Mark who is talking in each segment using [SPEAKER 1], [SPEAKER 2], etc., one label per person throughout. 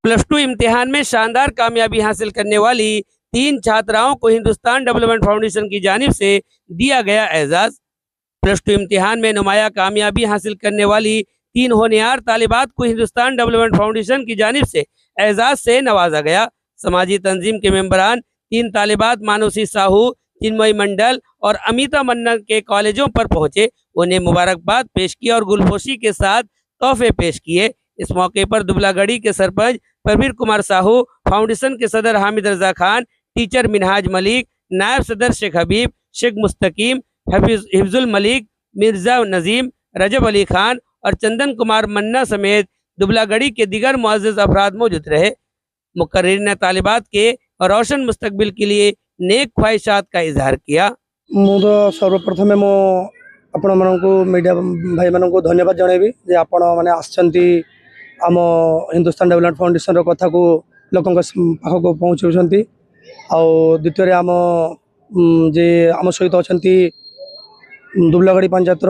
[SPEAKER 1] +2 इम्तिहान में शानदार कामयाबी हासिल करने वाली 3 छात्राओं को हिंदुस्तान डेवलपमेंट फाउंडेशन की जानिब से दिया गया एजाज। +2 इम्तिहान में नुमाया कामयाबी हासिल करने वाली 3 होनहार तालिबात को हिंदुस्तान डेवलपमेंट फाउंडेशन की जानिब से एजाज से नवाजा गया। समाजी तंजीम के मेंबरान 3 तालिबात मानुसी साहू, चिन्मयी मंडल और अमिता मन्ना के कॉलेजों पर पहुंचे, उन्हें मुबारकबाद पेश की और गुलपोशी के साथ तोहफे पेश किए। इस मौके पर दुबलागढ़ी के सरपंच प्रवीर कुमार साहू, फाउंडेशन के सदर हामिद रजा खान, टीचर मिनहाज मलिक, नायब सदर शेख हबीब, शेख मुस्तकीम, हिफ्जुल मलिक, मिर्जा नजीम, रजब अली खान और चंदन कुमार मन्ना समेत दुबलागढ़ी के दिगर मुअज़्ज़ज़ अफराद मौजूद रहे। मुकर्रिर ने तालिबात के रोशन मुस्तकबिल के लिए नेक ख्वाहिशात का इजहार किया।
[SPEAKER 2] मु तो सर्वप्रथमे मो आपण मानू मीडिया भाई मान को धन्यवाद जनइबी जे आपण मैंने आसचंती आम हिंदुस्तान डेवलपमेंट फाउंडेशन कथा को लोक पाखक पहुँचाऊँच। द्वितीय आम जे आम सहित अच्छा दुबलागढ़ी पंचायत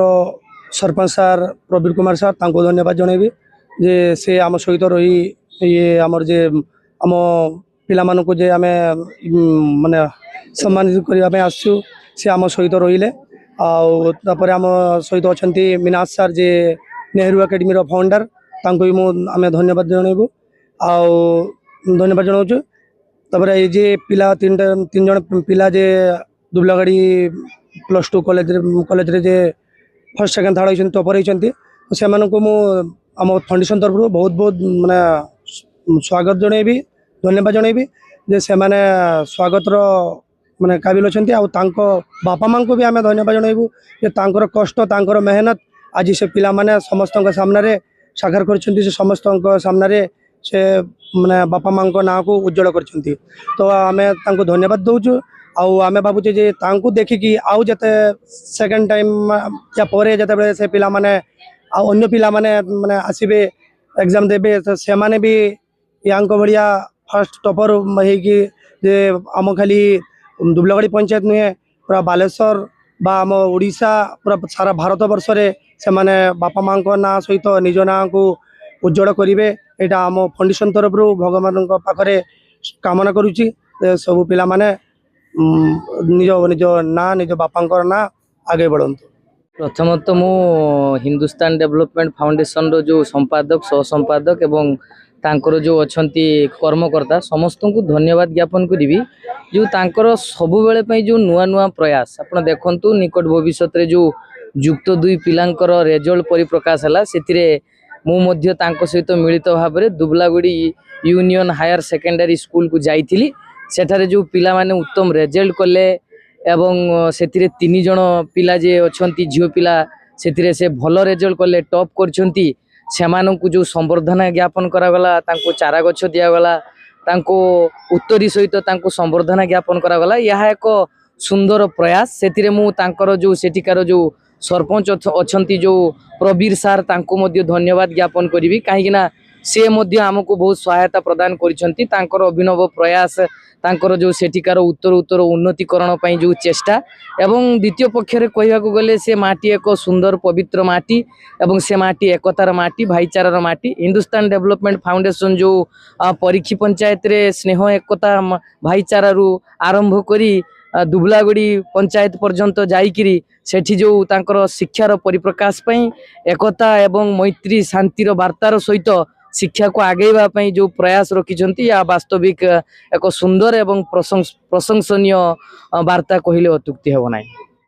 [SPEAKER 2] सरपंच सार प्रवीर कुमार सार तांको धन्यवाद जनइबी जे से आम सहित रही ये आमर जे आम पिला मानू जे आम माने सम्मानित करने आसु से आम सहित रहिले। आपर आम सहित अच्छा मिनाज सार जे नेहरू एकेडमी फाउंडर तांको भी आम धन्यवाद जनइबू धन्यवाद जनाऊँ। तापर ये जे पिला तीन जन पिला जे दुबलागढ़ी +2 कॉलेज रे जे फर्स्ट सेकेंड थर्ड होती टॉपर होती से आम फाउंडेशन तरफ बहुत बहुत माने स्वागत जनइबी धन्यवाद जनइबी जे से माने स्वागत माने काबिल अच्छा। बापा माँ को भी आम धन्यवाद जनइबू जे तांकर कष्ट तांकर मेहनत आज से पिला माने समस्त सामने साकार कर समस्त सामने से माने बापा माँ ना को उज्जवल कर तो आम धन्यवाद दौचु। आम भावुचे जे तांको देखिकी आउ जते सेकेंड टाइम या परे जते से पिला माने अन्य पिला माने माने आसीबे एग्जाम देबे तो से माने भी यांको बढ़िया फर्स्ट टॉपर होगी जे आम खाली दुबलागढ़ी पंचायत नुहे पूरा बालेश्वर बा आम ओडिशा पूरा सारा भारत वर्ष रे से माने बापा माँ को ना सहित निज ना को उज्जवल करेंगे यहाँ आम फाउंडेशन तरफ भगवान पाखे कामना करुच्ची सब पिला माने निज निज ना निज बापा ना आगे बढ़ंतु।
[SPEAKER 3] प्रथमतः मु हिंदुस्तान डेवलपमेंट फाउंडेशन रो जो संपादक सह संपादक एवं तांकर जो अच्छी कर्मकर्ता समस्त को धन्यवाद ज्ञापन करी जो तांकर सबु बेले जो नुआ नुआ प्रयास आपण देखंतु निकट भविष्य रे जो युक्त 2 पिलांकर रिजल्ट परिप्रकाश है से मु मध्य तांको सहित मिलित भाव में दुबलागढ़ी यूनियन हायर सेकेंडरी स्कूल को जाइथिली सेठारे जो पिला माने उत्तम रिजल्ट कले एवं से 3 जन पिला जे अच्छी झील पिला से भल रिजल्ट कले टॉप करछंती सेमानंकु जो संवर्धना ज्ञापन करागला तांको चारा गछ दियागला तांको उत्तरी सहित तांको संवर्धना ज्ञापन करागला यह एक सुंदर प्रयास से मु तांकर जो सेठिकार जो सरपंच अच्छी जो प्रवीर सार तांको मध्य धन्यवाद ज्ञापन करी कहीं से मध्य आमको बहुत सहायता प्रदान करिसेंती तांकर अभिनव प्रयास तांकर जो सेठिकार उत्तर उत्तर उन्नतिकरण पई जो चेष्टा एवं द्वितीय पक्षरे कहवा गले से माटी एक सुंदर पवित्र माटी एवं से माटी एकतार माटी भाईचारार माटी हिंदुस्तान डेवलपमेंट फाउंडेशन जो परीक्षी पंचायत रे स्नेह एकता भाईचारारू आरंभ करी दुबलागढ़ी पंचायत पर्यंत जाइकिरी सेठी जो तांकर शिक्षार परिप्रकाश पई एकता एवं मैत्री शांतिर वार्तार सहित शिक्षा को आगेवा जो प्रयास रखिछंती या वास्तविक एक सुंदर एवं प्रशंसनीय वार्ता कहले अत्युक्ति हेब नाही।